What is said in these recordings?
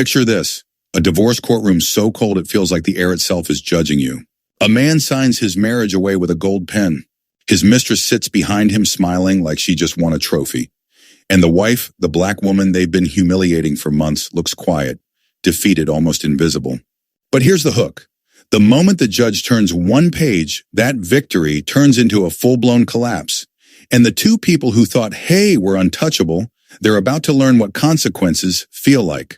Picture this, a divorce courtroom so cold it feels like the air itself is judging you. A man signs his marriage away with a gold pen. His mistress sits behind him smiling like she just won a trophy. And the wife, the black woman they've been humiliating for months, looks quiet, defeated, almost invisible. But here's the hook. The moment the judge turns one page, that victory turns into a full-blown collapse. And the two people who thought, hey, we're untouchable, they're about to learn what consequences feel like.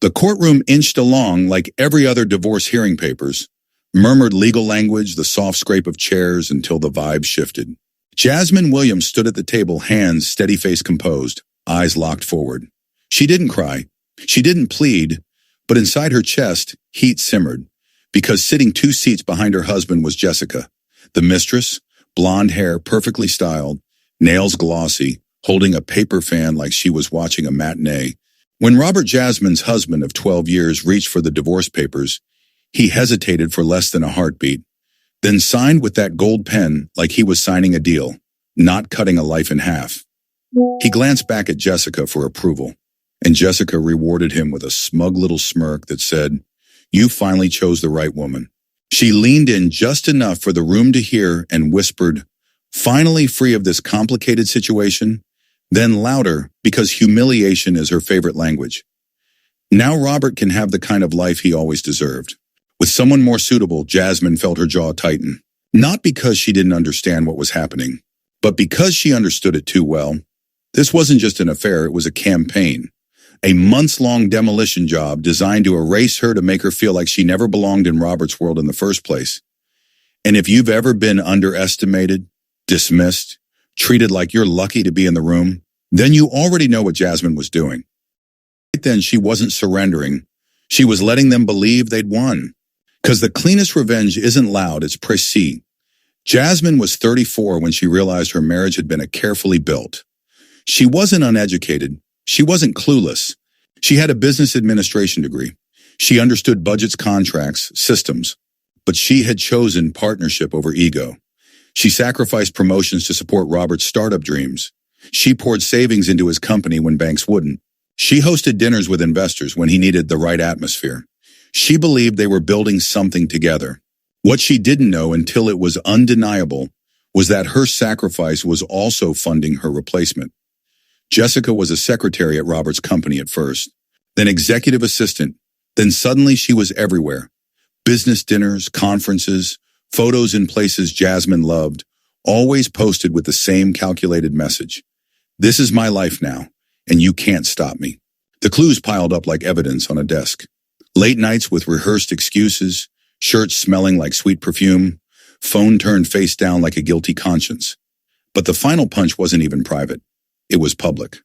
The courtroom inched along like every other divorce hearing papers, murmured legal language, the soft scrape of chairs until the vibe shifted. Jasmine Williams stood at the table, hands steady face composed, eyes locked forward. She didn't cry. She didn't plead, but inside her chest, heat simmered, because sitting 2 seats behind her husband was Jessica, the mistress, blonde hair perfectly styled, nails glossy, holding a paper fan like she was watching a matinee. When Robert, Jasmine's husband of 12 years, reached for the divorce papers, he hesitated for less than a heartbeat, then signed with that gold pen like he was signing a deal, not cutting a life in half. He glanced back at Jessica for approval, and Jessica rewarded him with a smug little smirk that said, "You finally chose the right woman." She leaned in just enough for the room to hear and whispered, finally free of this complicated situation, then louder because humiliation is her favorite language. Now Robert can have the kind of life he always deserved. With someone more suitable, Jasmine felt her jaw tighten, not because she didn't understand what was happening, but because she understood it too well. This wasn't just an affair, it was a campaign. A months-long demolition job designed to erase her, to make her feel like she never belonged in Robert's world in the first place. And if you've ever been underestimated, dismissed, treated like you're lucky to be in the room, then you already know what Jasmine was doing. Right then, she wasn't surrendering. She was letting them believe they'd won. Because the cleanest revenge isn't loud, it's précis. Jasmine was 34 when she realized her marriage had been a carefully built. She wasn't uneducated. She wasn't clueless. She had a business administration degree. She understood budgets, contracts, systems. But she had chosen partnership over ego. She sacrificed promotions to support Robert's startup dreams. She poured savings into his company when banks wouldn't. She hosted dinners with investors when he needed the right atmosphere. She believed they were building something together. What she didn't know until it was undeniable was that her sacrifice was also funding her replacement. Jessica was a secretary at Robert's company at first, then executive assistant, then suddenly she was everywhere. Business dinners, conferences, photos in places Jasmine loved, always posted with the same calculated message. This is my life now, and you can't stop me. The clues piled up like evidence on a desk. Late nights with rehearsed excuses, shirts smelling like sweet perfume, phone turned face down like a guilty conscience. But the final punch wasn't even private. It was public.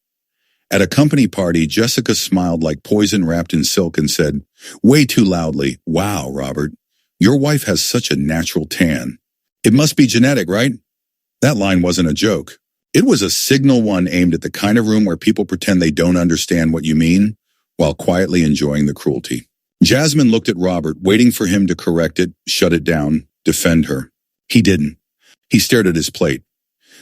At a company party, Jessica smiled like poison wrapped in silk and said, way too loudly, "Wow, Robert, your wife has such a natural tan. It must be genetic, right?" That line wasn't a joke. It was a signal one aimed at the kind of room where people pretend they don't understand what you mean, while quietly enjoying the cruelty. Jasmine looked at Robert, waiting for him to correct it, shut it down, defend her. He didn't. He stared at his plate.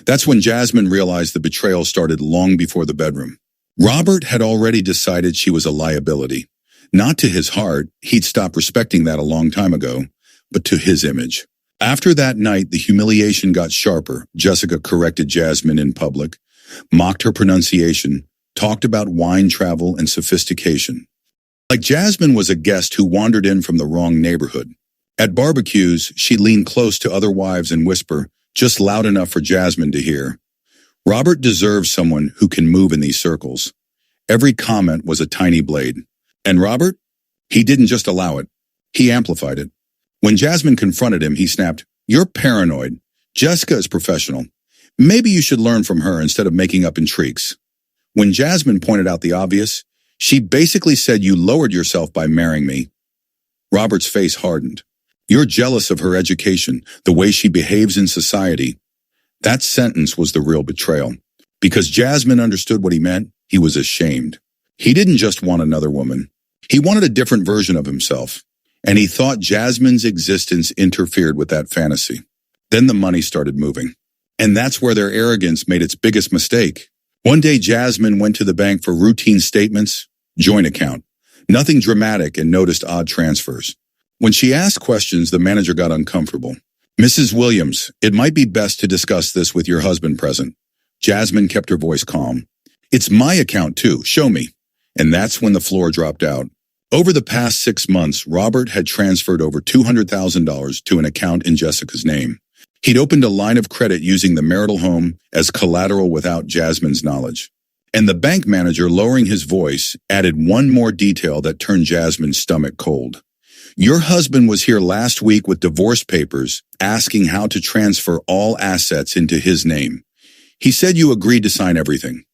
That's when Jasmine realized the betrayal started long before the bedroom. Robert had already decided she was a liability. Not to his heart, he'd stopped respecting that a long time ago, but to his image. After that night, the humiliation got sharper. Jessica corrected Jasmine in public, mocked her pronunciation, talked about wine travel and sophistication. Like Jasmine was a guest who wandered in from the wrong neighborhood. At barbecues, she'd lean close to other wives and whisper, just loud enough for Jasmine to hear, "Robert deserves someone who can move in these circles." Every comment was a tiny blade. And Robert? He didn't just allow it. He amplified it. When Jasmine confronted him, he snapped, "You're paranoid. Jessica is professional. Maybe you should learn from her instead of making up intrigues." When Jasmine pointed out the obvious, she basically said, "You lowered yourself by marrying me." Robert's face hardened. "You're jealous of her education, the way she behaves in society." That sentence was the real betrayal. Because Jasmine understood what he meant, he was ashamed. He didn't just want another woman. He wanted a different version of himself. And he thought Jasmine's existence interfered with that fantasy. Then the money started moving. And that's where their arrogance made its biggest mistake. One day, Jasmine went to the bank for routine statements, joint account. Nothing dramatic, and noticed odd transfers. When she asked questions, the manager got uncomfortable. Mrs. Williams, it might be best to discuss this with your husband present. Jasmine kept her voice calm. It's my account too, show me. And that's when the floor dropped out. Over the past 6 months, Robert had transferred over $200,000 to an account in Jessica's name. He'd opened a line of credit using the marital home as collateral without Jasmine's knowledge. And the bank manager, lowering his voice, added one more detail that turned Jasmine's stomach cold. Your husband was here last week with divorce papers asking how to transfer all assets into his name. He said you agreed to sign everything.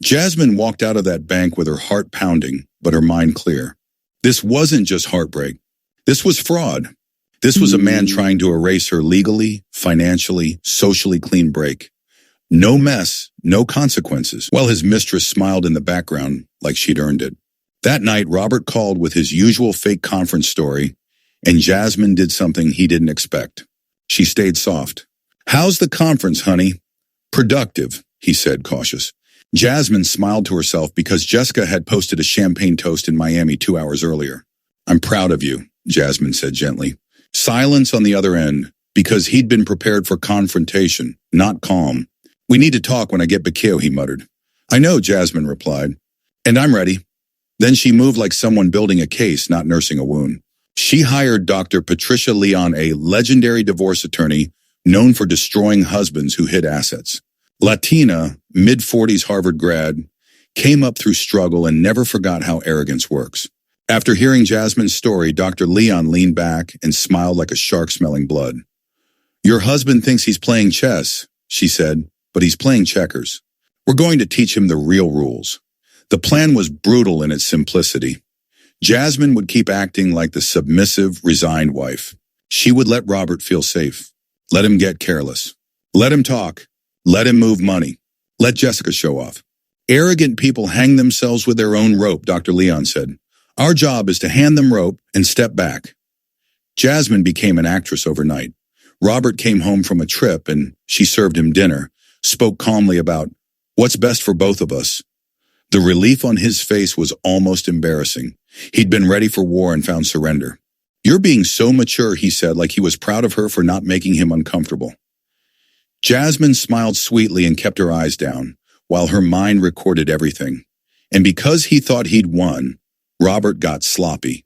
Jasmine walked out of that bank with her heart pounding, but her mind clear. This wasn't just heartbreak. This was fraud. This was a man trying to erase her legally, financially, socially clean break. No mess, no consequences, while his mistress smiled in the background like she'd earned it. That night, Robert called with his usual fake conference story, and Jasmine did something he didn't expect. She stayed soft. How's the conference, honey? Productive, he said, cautious. Jasmine smiled to herself because Jessica had posted a champagne toast in Miami 2 hours earlier. I'm proud of you, Jasmine said gently. Silence on the other end, because he'd been prepared for confrontation, not calm. We need to talk when I get Bakeo, he muttered. I know, Jasmine replied. And I'm ready. Then she moved like someone building a case, not nursing a wound. She hired Dr. Patricia Leon, a legendary divorce attorney known for destroying husbands who hid assets. Latina, mid-40s Harvard grad, came up through struggle and never forgot how arrogance works. After hearing Jasmine's story, Dr. Leon leaned back and smiled like a shark smelling blood. Your husband thinks he's playing chess, she said, but he's playing checkers. We're going to teach him the real rules. The plan was brutal in its simplicity. Jasmine would keep acting like the submissive, resigned wife. She would let Robert feel safe. Let him get careless. Let him talk. Let him move money. Let Jessica show off. Arrogant people hang themselves with their own rope, Dr. Leon said. Our job is to hand them rope and step back. Jasmine became an actress overnight. Robert came home from a trip and she served him dinner, spoke calmly about what's best for both of us. The relief on his face was almost embarrassing. He'd been ready for war and found surrender. You're being so mature, he said, like he was proud of her for not making him uncomfortable. Jasmine smiled sweetly and kept her eyes down, while her mind recorded everything. And because he thought he'd won, Robert got sloppy.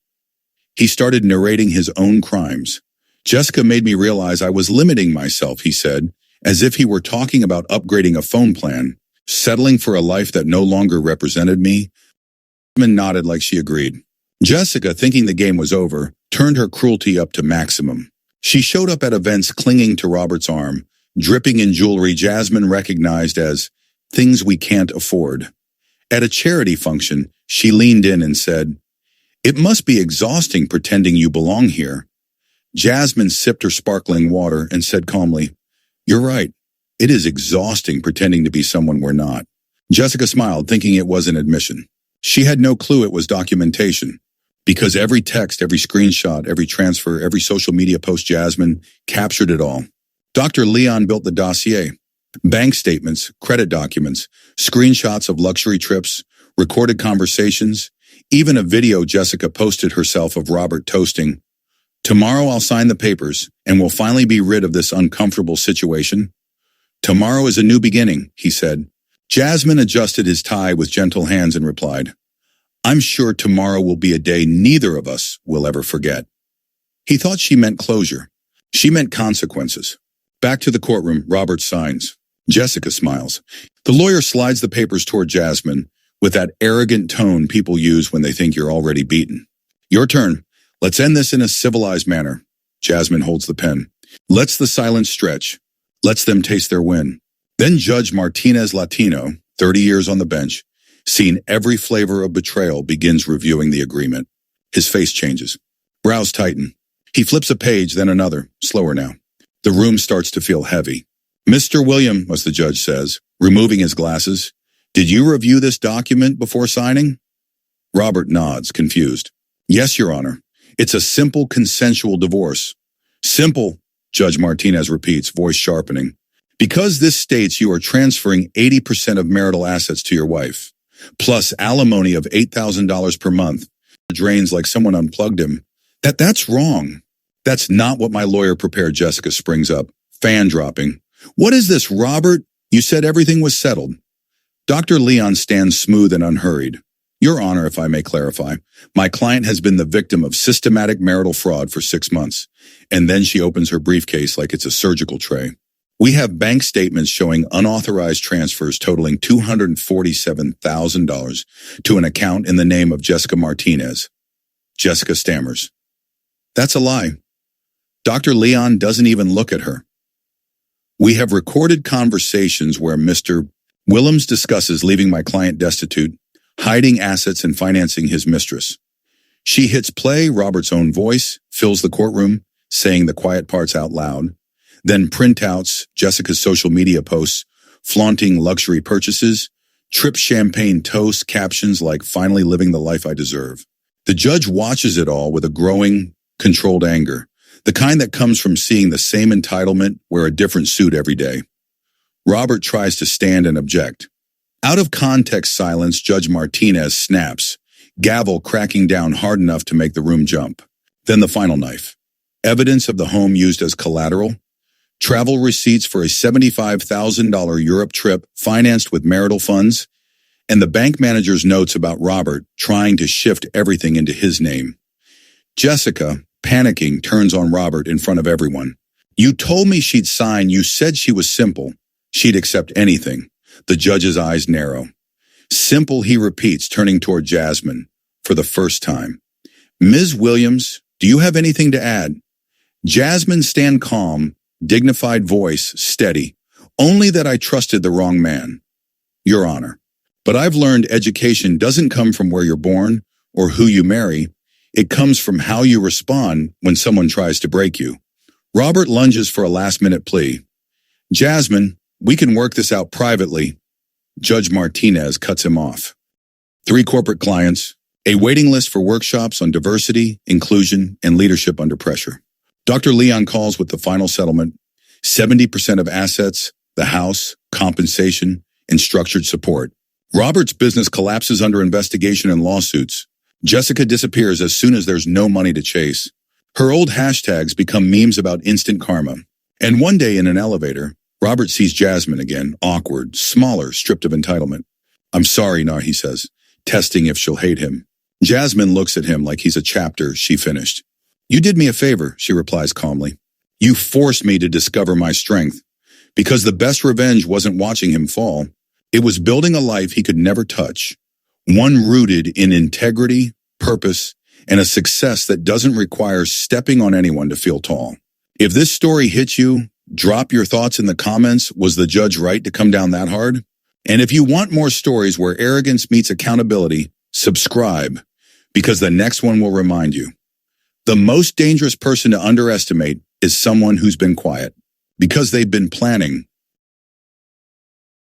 He started narrating his own crimes. Jessica made me realize I was limiting myself, he said, as if he were talking about upgrading a phone plan, settling for a life that no longer represented me. Jasmine nodded like she agreed. Jessica, thinking the game was over, turned her cruelty up to maximum. She showed up at events clinging to Robert's arm, dripping in jewelry Jasmine recognized as things we can't afford. At a charity function, she leaned in and said, It must be exhausting pretending you belong here. Jasmine sipped her sparkling water and said calmly, You're right. It is exhausting pretending to be someone we're not. Jessica smiled, thinking it was an admission. She had no clue it was documentation, because every text, every screenshot, every transfer, every social media post Jasmine captured it all. Dr. Leon built the dossier. Bank statements, credit documents, screenshots of luxury trips, recorded conversations, even a video Jessica posted herself of Robert toasting, Tomorrow I'll sign the papers, and we'll finally be rid of this uncomfortable situation. Tomorrow is a new beginning, he said. Jasmine adjusted his tie with gentle hands and replied, I'm sure tomorrow will be a day neither of us will ever forget. He thought she meant closure. She meant consequences. Back to the courtroom, Robert signs. Jessica smiles. The lawyer slides the papers toward Jasmine with that arrogant tone people use when they think you're already beaten. Your turn. Let's end this in a civilized manner. Jasmine holds the pen. Lets the silence stretch. Lets them taste their win. Then Judge Martinez Latino, 30 years on the bench, seen every flavor of betrayal, begins reviewing the agreement. His face changes. Brows tighten. He flips a page, then another, slower now. The room starts to feel heavy. Mr. William, as the judge says, removing his glasses, did you review this document before signing? Robert nods, confused. Yes, Your Honor. It's a simple consensual divorce. Simple, Judge Martinez repeats, voice sharpening. Because this states you are transferring 80% of marital assets to your wife, plus alimony of $8,000 per month, drains like someone unplugged him. That's wrong. That's not what my lawyer prepared. Jessica springs up, fan dropping. What is this, Robert? You said everything was settled. Dr. Leon stands smooth and unhurried. Your Honor, if I may clarify, my client has been the victim of systematic marital fraud for 6 months. And then she opens her briefcase like it's a surgical tray. We have bank statements showing unauthorized transfers totaling $247,000 to an account in the name of Jessica Martinez. Jessica stammers. That's a lie. Dr. Leon doesn't even look at her. We have recorded conversations where Mr. Willems discusses leaving my client destitute, hiding assets and financing his mistress. She hits play, Robert's own voice, fills the courtroom, saying the quiet parts out loud. Then printouts, Jessica's social media posts, flaunting luxury purchases, trip champagne toast, captions like finally living the life I deserve. The judge watches it all with a growing, controlled anger, the kind that comes from seeing the same entitlement wear a different suit every day. Robert tries to stand and object. Out of context silence, Judge Martinez snaps, gavel cracking down hard enough to make the room jump. Then the final knife. Evidence of the home used as collateral, travel receipts for a $75,000 Europe trip financed with marital funds, and the bank manager's notes about Robert trying to shift everything into his name. Jessica, panicking, turns on Robert in front of everyone. You told me she'd sign. You said she was simple. She'd accept anything. The judge's eyes narrow. Simple, he repeats, turning toward Jasmine for the first time. Ms. Williams, do you have anything to add? Jasmine, stand calm, dignified voice, steady. Only that I trusted the wrong man. Your Honor. But I've learned education doesn't come from where you're born or who you marry. It comes from how you respond when someone tries to break you. Robert lunges for a last-minute plea. Jasmine, we can work this out privately. Judge Martinez cuts him off. 3 corporate clients, a waiting list for workshops on diversity, inclusion, and leadership under pressure. Dr. Leon calls with the final settlement, 70% of assets, the house, compensation, and structured support. Robert's business collapses under investigation and lawsuits. Jessica disappears as soon as there's no money to chase. Her old hashtags become memes about instant karma. And one day in an elevator, Robert sees Jasmine again, awkward, smaller, stripped of entitlement. I'm sorry, Nar, he says, testing if she'll hate him. Jasmine looks at him like he's a chapter she finished. You did me a favor, she replies calmly. You forced me to discover my strength, because the best revenge wasn't watching him fall. It was building a life he could never touch, one rooted in integrity, purpose, and a success that doesn't require stepping on anyone to feel tall. If this story hits you, drop your thoughts in the comments. Was the judge right to come down that hard? And if you want more stories where arrogance meets accountability, subscribe, because the next one will remind you. The most dangerous person to underestimate is someone who's been quiet, because they've been planning,